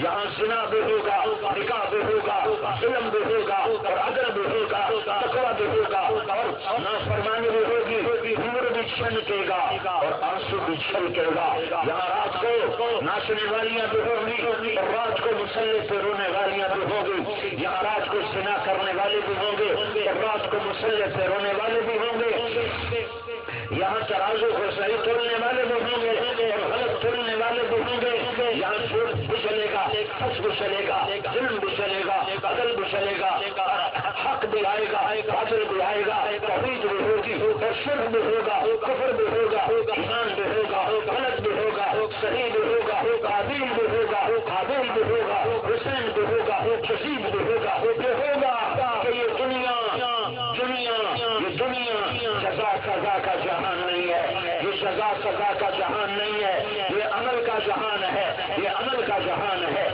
یہاں زنا بھی ہوگا، نکاح بھی ہوگا، ظلم بھی ہوگا اور عدل بھی ہوگا، تقویٰ بھی ہوگا اور نافرمانی بھی ہوگی، عمر بھی چھلکے گا اور آنسو بھی چھلکے گا۔ یہاں رات کو ناچنے والیاں بھی ہوں گی اور رات کو مسلح پہ رونے والیاں بھی ہوں گی۔ یہاں رات کو زنا کرنے والے بھی ہوں گے اور رات کو مسلح پہ رونے والے بھی ہوں گے۔ یہاں ترازو کو صحیح تولنے والے بھی ہوں گے اور غلط تولنے والے بھی ہوں گے۔ یہاں جھوٹ بھی چلے گا، سچ بھی چلے گا، ظلم بھی چلے گا، عدل بھی چلے گا، حق بھی آئے گا، عدل بھی آئے گا، توحید بھی ہوگی اور شرک بھی ہوگا، کفر بھی ہوگا، ایمان بھی ہوگا، غلط بھی ہوگا، صحیح بھی ہوگا، قابل بھی ہوگا، قابل بھی ہوگا، حسین بھی ہوگا، حسیب بھی ہوگا۔ یہ ہوگا کہ یہ دنیا سزا سزا کا جہان نہیں ہے، یہ سزا سزا کا جہان نہیں ہے، یہ عمل کا جہان ہے، یہ عمل کا جہان ہے۔